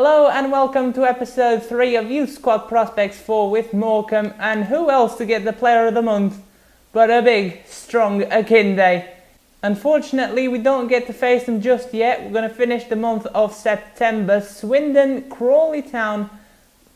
Hello and welcome to episode 3 of Youth Squad Prospects 4 with Morecambe, and who else to get the player of the month but a big, strong Akinde. Unfortunately, we don't get to face them just yet. We're going to finish the month of September. Swindon, Crawley Town,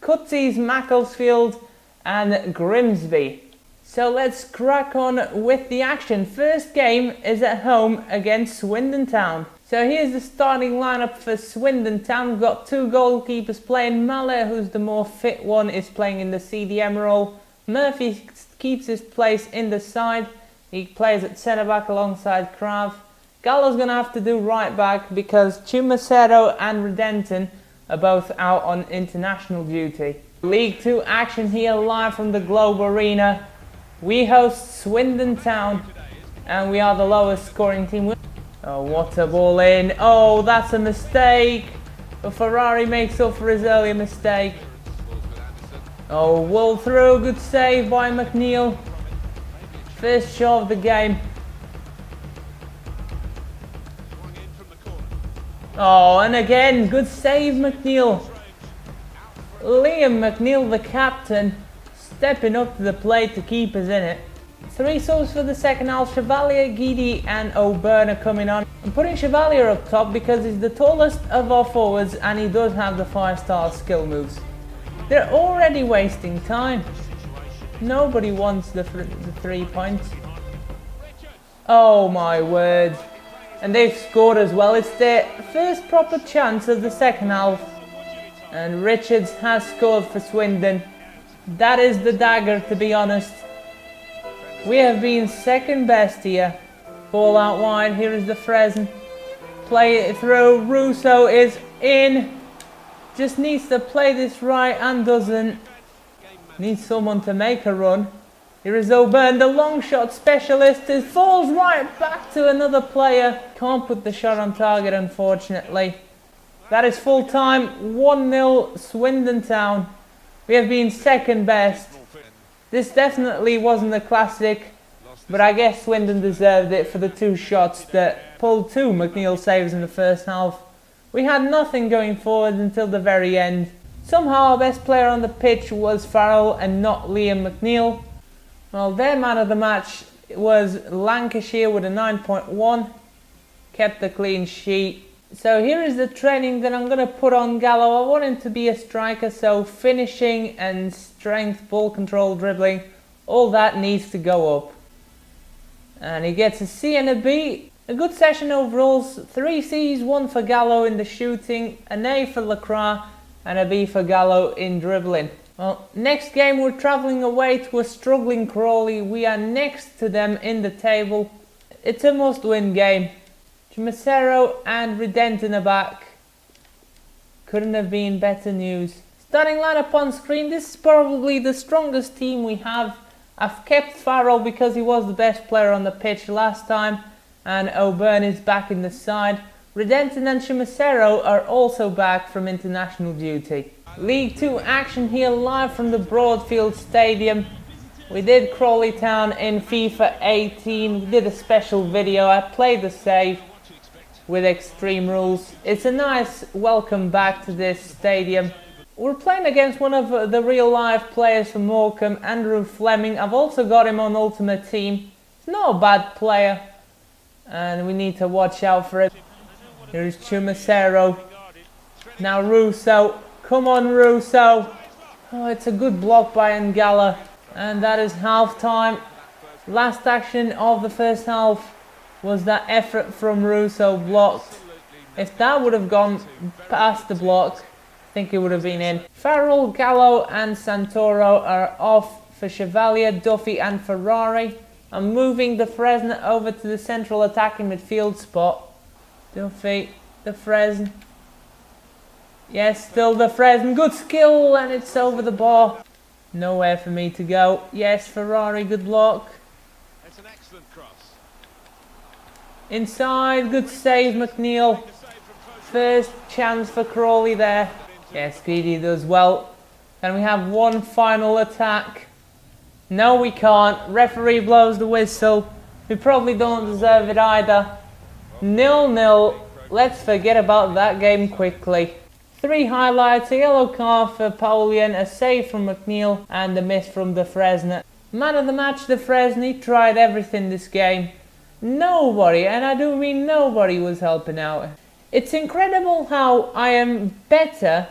Cutsies, Macclesfield and Grimsby. So let's crack on with the action. First game is at home against Swindon Town. So here's the starting lineup for Swindon Town. We've got two goalkeepers playing. Mallet, who's the more fit one, is playing in the CDM role. Murphy keeps his place in the side. He plays at centre back alongside Krav. Gallo's going to have to do right back because Chumacero and Redenton are both out on international duty. League 2 action here live from the Globe Arena. We host Swindon Town and we are the lowest scoring team. Oh, what a ball in. Oh, that's a mistake. But Ferrari makes up for his earlier mistake. Oh, Wool through. Good save by McNeil. First shot of the game. Oh, and again, good save McNeil. Liam McNeil, the captain, stepping up to the plate to keep us in it. 3 subs for the second half. Chevalier, Guidi and O'Byrne are coming on. I'm putting Chevalier up top because he's the tallest of our forwards and he does have the 5-star skill moves. They're already wasting time. Nobody wants the 3 points. Oh my word. And they've scored as well. It's their first proper chance of the second half. And Richards has scored for Swindon. That is the dagger, to be honest. We have been second best here. Ball out wide. Here is the Fresn. Play it through. Russo is in. Just needs to play this right and doesn't. Needs someone to make a run. Here is O'Byrne, the long shot specialist. It falls right back to another player. Can't put the shot on target, unfortunately. That is full time. 1-0 Swindon Town. We have been second best. This definitely wasn't a classic, but I guess Swindon deserved it for the 2 shots that pulled 2 McNeil saves in the first half. We had nothing going forward until the very end. Somehow our best player on the pitch was Farrell and not Liam McNeil. Well, their man of the match was Lancashire with a 9.1. Kept the clean sheet. So here is the training that I'm going to put on Gallo. I want him to be a striker, so finishing and strength, ball control, dribbling, all that needs to go up. And he gets a C and a B. A good session overall. 3 C's, 1 for Gallo in the shooting, an A for Lacroix and a B for Gallo in dribbling. Well, next game we're travelling away to a struggling Crawley. We are next to them in the table. It's a must-win game. Chumacero and Redenton are back. Couldn't have been better news. Starting lineup on screen. This is probably the strongest team we have. I've kept Farrell because he was the best player on the pitch last time. And O'Byrne is back in the side. Redenton and Chumacero are also back from international duty. League 2 action here live from the Broadfield Stadium. We did Crawley Town in FIFA 18. We did a special video. I played the save with extreme rules. It's a nice welcome back to this stadium. We're playing against one of the real life players from Morecambe, Andrew Fleming. I've also got him on Ultimate Team. He's not a bad player and we need to watch out for it. Here's Chumacero. Now Russo. Come on Russo. Oh, it's a good block by Ngala. And that is half time. Last action of the first half was that effort from Russo blocked. If that would have gone past the block, I think it would have been in. Farrell, Gallo and Santoro are off for Chevalier, Duffy and Ferrari. I'm moving the Fresn over to the central attacking midfield spot. Duffy, the Fresn. Yes, still the Fresn. Good skill and it's over the bar. Nowhere for me to go. Yes, Ferrari, good block. It's an excellent cross. Inside, good save McNeil. First chance for Crawley there. Yes, Guidi does well. Can we have one final attack? No, we can't. Referee blows the whistle. We probably don't deserve it either. 0-0. Let's forget about that game quickly. 3 highlights, a yellow card for Paulian, a save from McNeil and a miss from De Fresne. Man of the match, De Fresne, tried everything this game. Nobody, and I do mean nobody, was helping out. It's incredible how I am better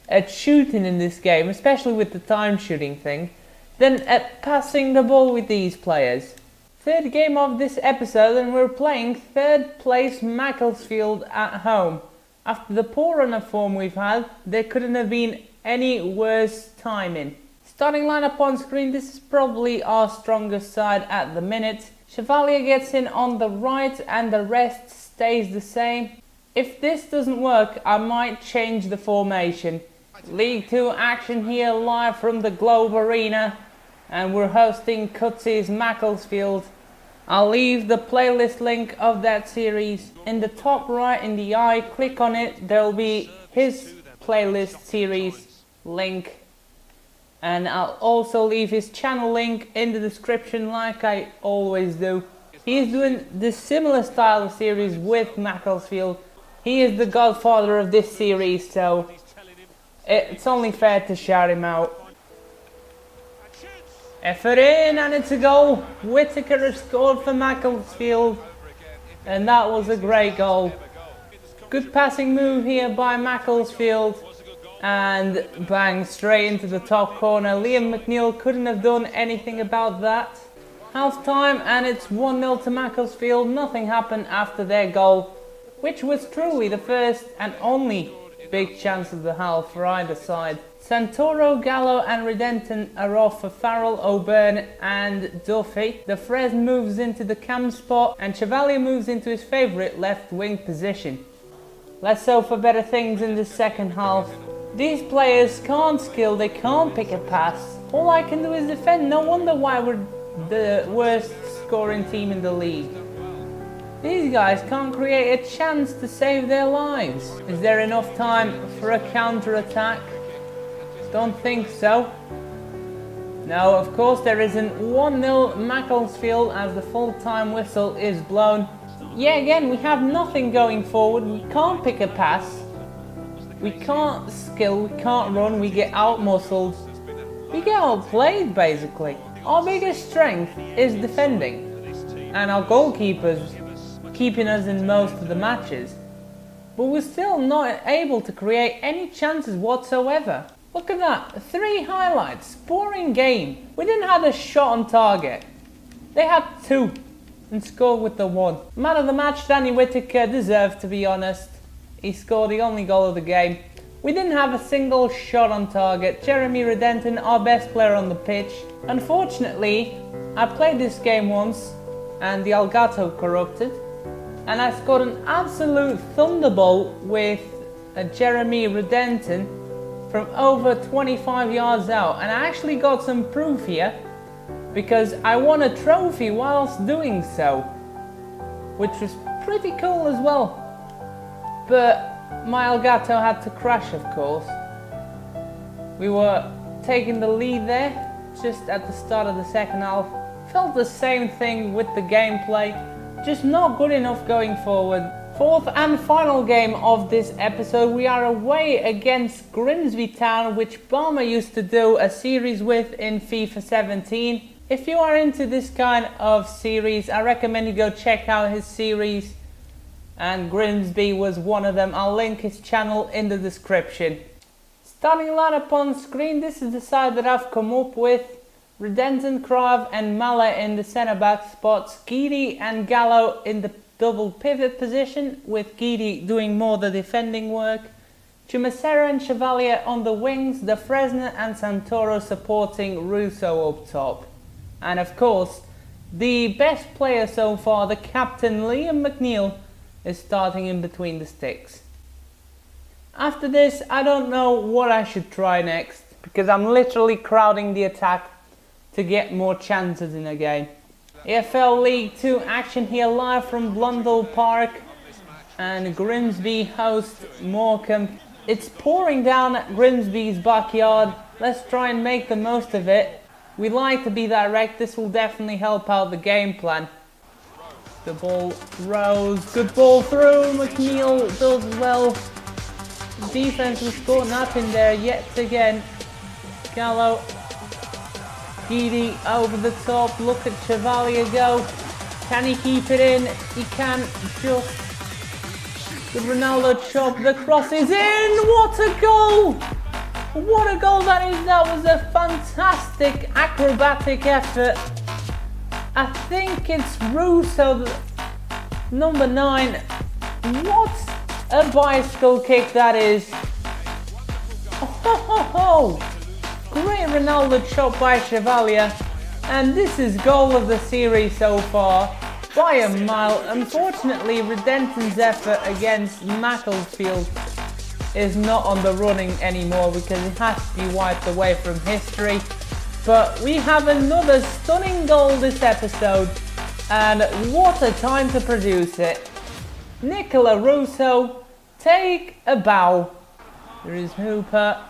at shooting in this game, especially with the time shooting thing, than at passing the ball with these players. Third game of this episode, and we're playing third place Macclesfield at home. After the poor run of form we've had, there couldn't have been any worse timing. Starting lineup on screen, this is probably our strongest side at the minute. Chevalier gets in on the right and the rest stays the same. If this doesn't work, I might change the formation. League 2 action here live from the Globe Arena, and we're hosting Cutsy's Macclesfield. I'll leave the playlist link of that series in the top right in the eye. Click on it, there'll be his playlist series link, and I'll also leave his channel link in the description like I always do. He's doing this similar style of series with Macclesfield. He is the godfather of this series, so it's only fair to shout him out. Effort in, and it's a goal. Whittaker has scored for Macclesfield, and that was a great goal. Good passing move here by Macclesfield, and bang, straight into the top corner. Liam McNeil couldn't have done anything about that. Half time, and it's 1-0 to Macclesfield. Nothing happened after their goal, which was truly the first and only big chance of the half for either side. Santoro, Gallo and Redenton are off for Farrell, O'Byrne and Duffy. De Fresne moves into the cam spot and Chevalier moves into his favourite left wing position. Let's hope for better things in the second half. These players can't skill, they can't pick a pass. All I can do is defend. No wonder why we're the worst scoring team in the league. These guys can't create a chance to save their lives. Is there enough time for a counter-attack? Don't think so. No, of course there isn't. 1-0 Macclesfield as the full-time whistle is blown. Yeah, again, we have nothing going forward. We can't pick a pass. We can't skill, we can't run, we get out-muscled. We get outplayed, basically. Our biggest strength is defending. And our goalkeepers keeping us in most of the matches. But we're still not able to create any chances whatsoever. Look at that, 3 highlights, boring game. We didn't have a shot on target. They had 2 and scored with the 1. Man of the match, Danny Whittaker, deserved, to be honest. He scored the only goal of the game. We didn't have a single shot on target. Jeremy Redenton, our best player on the pitch. Unfortunately, I played this game once and the Elgato corrupted. And I scored an absolute thunderbolt with a Jeremy Redenton from over 25 yards out, and I actually got some proof here because I won a trophy whilst doing so, which was pretty cool as well. But my Elgato had to crash, of course. We were taking the lead there just at the start of the second half. Felt the same thing with the gameplay, just not good enough going forward. Fourth and final game of this episode, we are away against Grimsby Town, which Barmer used to do a series with in FIFA 17. If you are into this kind of series, I recommend you go check out his series, and Grimsby was one of them. I'll link his channel in the description. Starting lineup on screen, this is the side that I've come up with. Redenton, Krav and Mala in the centre back spots, Guidi and Gallo in the double pivot position, with Guidi doing more the defending work. Chumacera and Chevalier on the wings, De Fresne and Santoro supporting Russo up top. And of course, the best player so far, the captain Liam McNeil, is starting in between the sticks. After this, I don't know what I should try next, because I'm literally crowding the attack to get more chances in a game. EFL League 2 action here live from Blundell Park, and Grimsby host Morecambe. It's pouring down at Grimsby's backyard. Let's try and make the most of it. We like to be direct, this will definitely help out the game plan. The ball rose, good ball through, McNeil does well. defense was caught napping there yet again. Gallo, Guidi over the top. Look at Chevalier go. Can he keep it in? He can just. The Ronaldo chop. The cross is in. What a goal! What a goal that is. That was a fantastic acrobatic effort. I think it's Russo, number 9. What a bicycle kick that is. Oh. Great Ronaldo chop by Chevalier. And this is goal of the series so far by a mile. Unfortunately, Redenton's effort against Macclesfield is not on the running anymore because it has to be wiped away from history. But we have another stunning goal this episode, and what a time to produce it. Nicola Russo, take a bow. There is Hooper,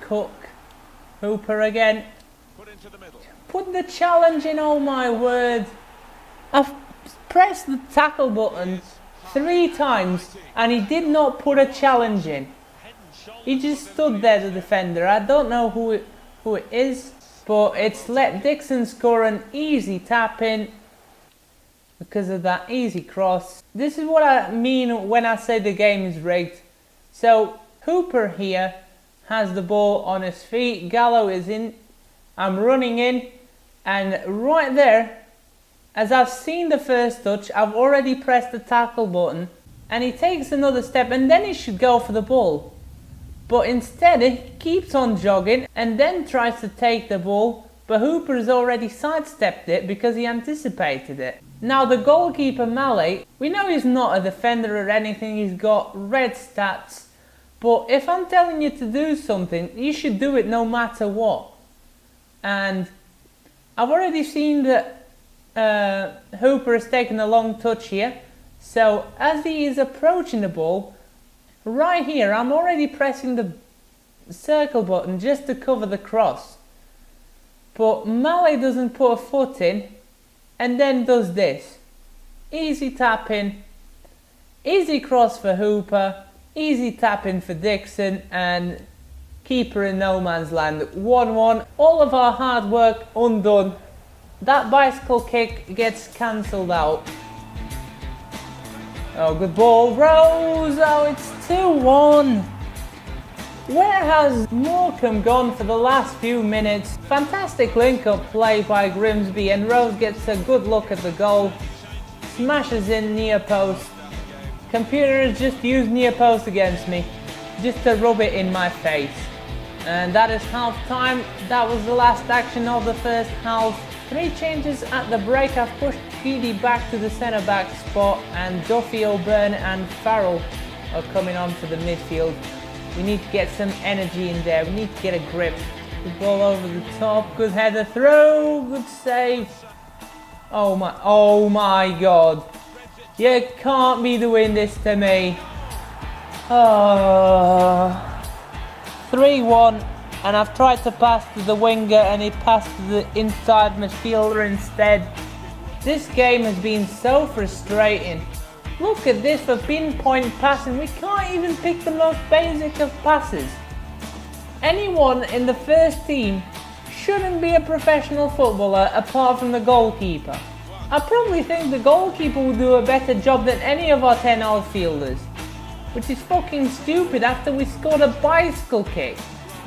Cook, Hooper again. Put the challenge in, oh my word. I've pressed the tackle button 3 times and he did not put a challenge in. He just stood there, the defender. I don't know who it is, but it's let Dixon score an easy tap in because of that easy cross. This is what I mean when I say the game is rigged. So Hooper here has the ball on his feet. Gallo is in. I'm running in, and right there, as I've seen the first touch, I've already pressed the tackle button, and he takes another step, and then he should go for the ball. But instead, he keeps on jogging, and then tries to take the ball, but Hooper has already sidestepped it because he anticipated it. Now the goalkeeper, Mallet, we know he's not a defender or anything, he's got red stats, but if I'm telling you to do something, you should do it no matter what. And I've already seen that Hooper has taken a long touch here. So as he is approaching the ball, right here I'm already pressing the circle button just to cover the cross. But Mallet doesn't put a foot in and then does this. Easy tap in, easy cross for Hooper, easy tap in for Dixon, and keeper in no man's land. 1-1. All of our hard work undone. That bicycle kick gets cancelled out. Oh, good ball. Rose. Oh, it's 2-1. Where has Morecambe gone for the last few minutes? Fantastic link-up play by Grimsby, and Rose gets a good look at the goal. Smashes in near post. Computer has just used near post against me, just to rub it in my face. And that is half time. That was the last action of the first half. 3 changes at the break. I've pushed Guidi back to the centre back spot, and Duffy, O'Byrne and Farrell are coming on for the midfield. We need to get some energy in there. We need to get a grip. Good ball over the top. Good header through. Good save. Oh my god. You can't be doing this to me. Oh. 3-1, and I've tried to pass to the winger and he passed to the inside midfielder instead. This game has been so frustrating. Look at this for pinpoint passing. We can't even pick the most basic of passes. Anyone in the first team shouldn't be a professional footballer apart from the goalkeeper. I probably think the goalkeeper will do a better job than any of our 10 outfielders. Which is fucking stupid after we scored a bicycle kick.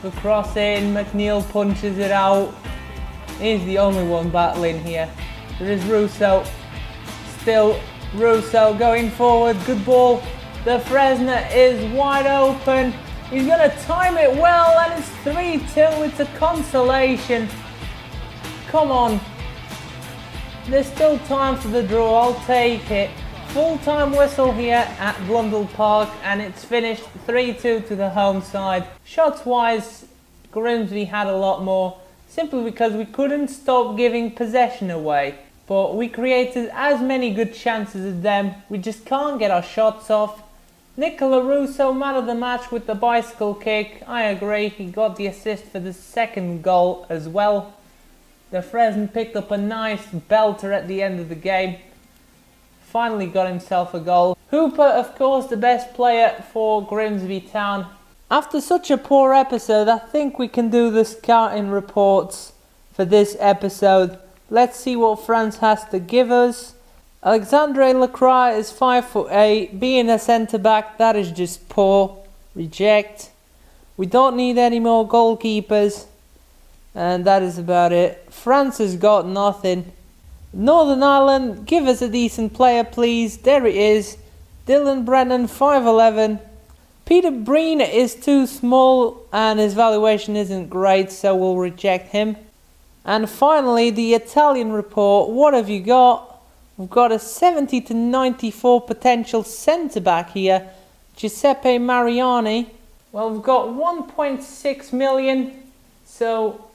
The cross in, McNeil punches it out. He's the only one battling here. There is Russo. Still Russo going forward. Good ball. The Fresner is wide open. He's going to time it well, and it's 3-2. It's a consolation. Come on. There's still time for the draw. I'll take it. Full-time whistle here at Blundell Park, and it's finished 3-2 to the home side. Shots-wise, Grimsby had a lot more, simply because we couldn't stop giving possession away. But we created as many good chances as them. We just can't get our shots off. Nicola Russo, man of the match with the bicycle kick. I agree, he got the assist for the second goal as well. The Fresno picked up a nice belter at the end of the game. Finally got himself a goal. Hooper, of course, the best player for Grimsby Town. After such a poor episode, I think we can do the scouting reports for this episode. Let's see what France has to give us. Alexandre Lacroix is 5'8", being a centre-back, that is just poor. Reject. We don't need any more goalkeepers. And that is about it. France has got nothing. Northern Ireland, give us a decent player please. There it is. Dylan Brennan, 5'11". Peter Breen is too small and his valuation isn't great, so we'll reject him. And finally, the Italian report. What have you got? We've got a 70 to 94 potential centre-back here. Giuseppe Mariani. Well, we've got 1.6 million. So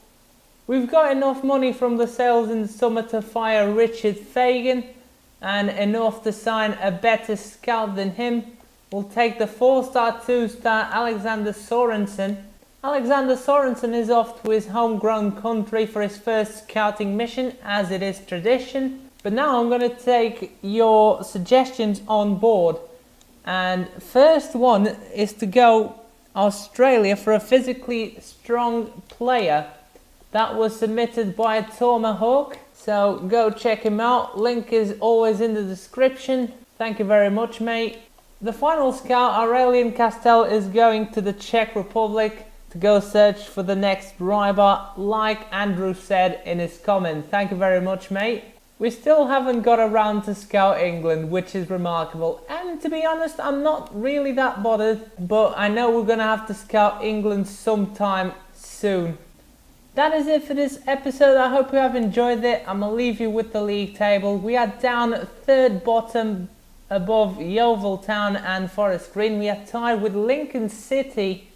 we've got enough money from the sales in the summer to fire Richard Fagan. And enough to sign a better scout than him. We'll take the 4-star, 2-star Alexander Sorensen. Alexander Sorensen is off to his homegrown country for his first scouting mission, as it is tradition. But now I'm going to take your suggestions on board. And first one is to go Australia for a physically strong player. That was submitted by Tomahawk. So go check him out. Link is always in the description. Thank you very much, mate. The final scout, Aurelien Castel, is going to the Czech Republic to go search for the next Rybar, like Andrew said in his comment. Thank you very much, mate. We still haven't got around to scout England, which is remarkable. And to be honest, I'm not really that bothered, but I know we're going to have to scout England sometime soon. That is it for this episode. I hope you have enjoyed it. I'm going to leave you with the league table. We are down third bottom, above Yeovil Town and Forest Green. We are tied with Lincoln City,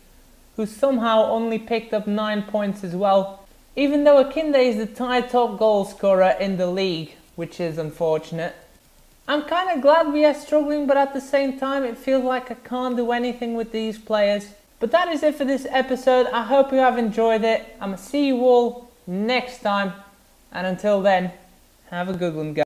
who somehow only picked up 9 points as well. Even though Akinde is the tied top goal scorer in the league, which is unfortunate. I'm kind of glad we are struggling, but at the same time it feels like I can't do anything with these players. But that is it for this episode. I hope you have enjoyed it. I'm going to see you all next time. And until then, have a good one, guys.